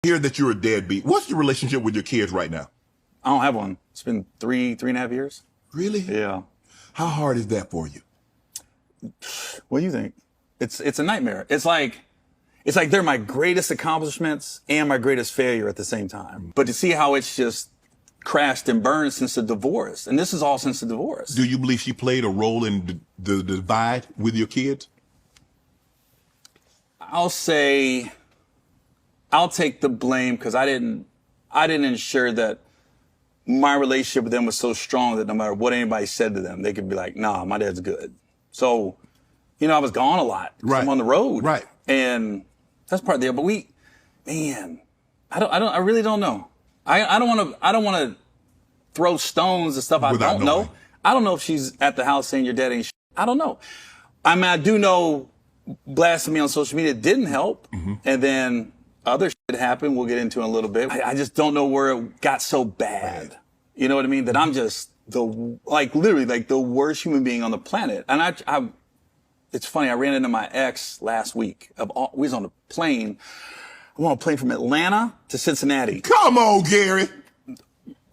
Hear that you're a deadbeat. What's your relationship with your kids right now? I don't have one. It's been three and a half years. Really? Yeah. How hard is that for you? What do you think? It's a nightmare. It's like they're my greatest accomplishments and my greatest failure at the same time. But to see how it's just crashed and burned since the divorce, and this is all since the divorce. Do you believe she played a role in the divide with your kids? I'll say I'll take the blame because I didn't ensure that my relationship with them was so strong that no matter what anybody said to them, they could be like, nah, my dad's good. So, I was gone a lot. Right. I'm on the road. Right. And that's part of the deal. But I really don't know. I don't want to throw stones and stuff I don't know. I don't know if she's at the house saying your dad ain't I don't know. I mean, I do know blasting me on social media didn't help. Mm-hmm. And then other shit happened we'll get into in a little bit. I just don't know where it got so bad. Right. You know what I mean? That I'm just literally the worst human being on the planet. And it's funny, I ran into my ex last week. We was on a plane. I'm on a plane from Atlanta to Cincinnati. Come on, Gary.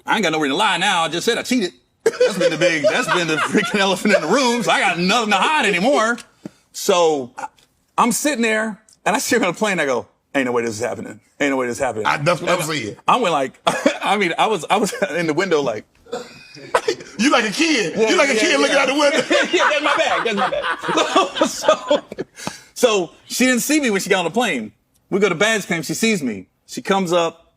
I ain't got no reason to lie now. I just said I cheated. That's been the freaking elephant in the room. So I got nothing to hide anymore. So I'm sitting there and I sit on a plane and I go, ain't no way this is happening. Ain't no way this is happening. That's what I'm saying. I went I was in the window like. You like a kid. You like a kid looking out the window. Yeah, that's my bag. So she didn't see me when she got on the plane. We go to baggage claim. She sees me. She comes up.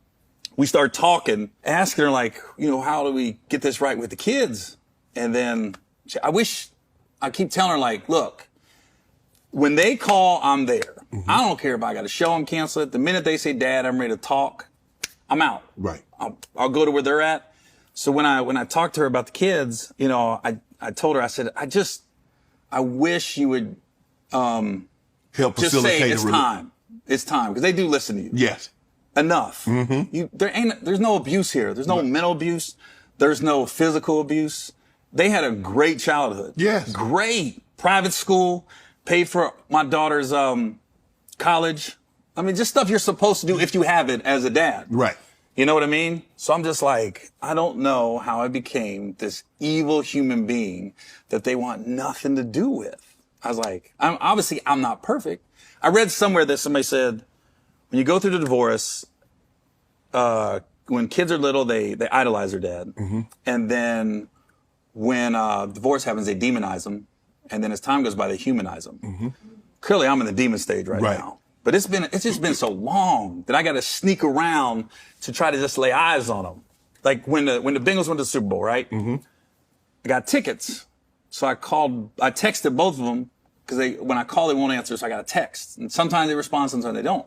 We start talking, asking her how do we get this right with the kids? And then I keep telling her look, when they call, I'm there. Mm-hmm. I don't care if I got to show them, cancel it. The minute they say, Dad, I'm ready to talk, I'm out. Right. I'll go to where they're at. So when I talked to her about the kids, I told her, I said, I wish you would help just facilitate say it's time. It's time because they do listen to you. Yes. Enough. Mm-hmm. There's no abuse here. There's no mental abuse. There's no physical abuse. They had a great childhood. Yes. Great private school. Paid for my daughter's college. I mean, just stuff you're supposed to do if you have it as a dad. Right. You know what I mean? So I'm just I don't know how I became this evil human being that they want nothing to do with. I was like, I'm not perfect. I read somewhere that somebody said, when you go through the divorce, when kids are little, they idolize their dad. Mm-hmm. And then when divorce happens, they demonize them. And then as time goes by, they humanize them. Mm-hmm. Clearly, I'm in the demon stage right now. But it's just been so long that I got to sneak around to try to just lay eyes on them. Like when the Bengals went to the Super Bowl, right? Mm-hmm. I got tickets. So I texted both of them because when I call, they won't answer. So I got a text. And sometimes they respond, sometimes they don't.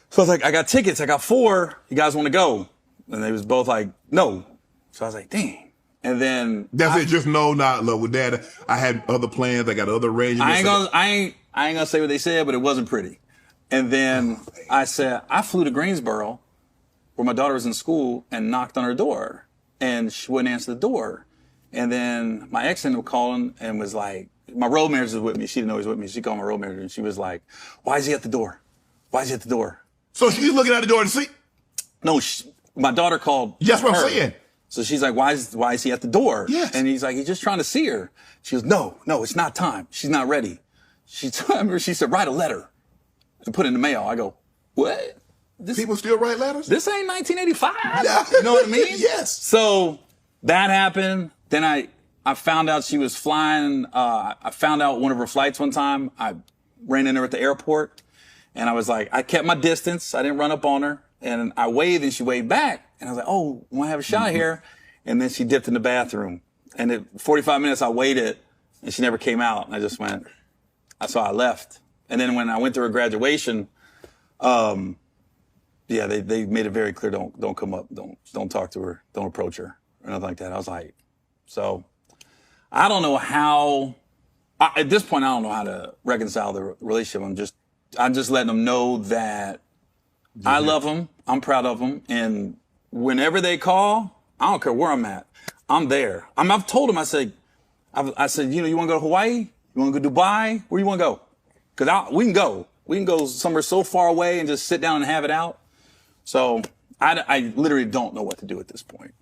So I was like, I got tickets. I got 4. You guys want to go? And they was both like, no. So I was like, dang. And then that's it. Just no, not love with Dad. I had other plans. I got other arrangements. I ain't gonna say what they said, but it wasn't pretty. And then I said, I flew to Greensboro where my daughter was in school and knocked on her door and she wouldn't answer the door. And then my ex ended up calling and was like, my road manager was with me. She didn't know he was with me. She called my road manager and she was like, why is he at the door? Why is he at the door? So she's looking at the door to see? No, my daughter called. That's what I'm saying. So she's like, why is he at the door? Yes. And he's like, he's just trying to see her. She goes, no, it's not time. She's not ready. She said, write a letter and put it in the mail. I go, what? People still write letters? This ain't 1985. Yeah. You know what I mean? Yes. So that happened. Then I found out she was flying. I found out one of her flights one time. I ran into her at the airport and I was like, I kept my distance. I didn't run up on her. And I waved and she waved back. And I was like, oh, want to have a shot here? And then she dipped in the bathroom. And at 45 minutes, I waited and she never came out. And I just went, so I left. And then when I went to her graduation, they made it very clear, don't come up, don't talk to her, don't approach her, or nothing like that. I was like, so I don't know how, at this point, I don't know how to reconcile the relationship. I'm just letting them know that I love them. I'm proud of them. And whenever they call, I don't care where I'm at. I'm there. I've told them, I said, you want to go to Hawaii? You want to go to Dubai? Where you want to go? Because we can go. We can go somewhere so far away and just sit down and have it out. So I literally don't know what to do at this point.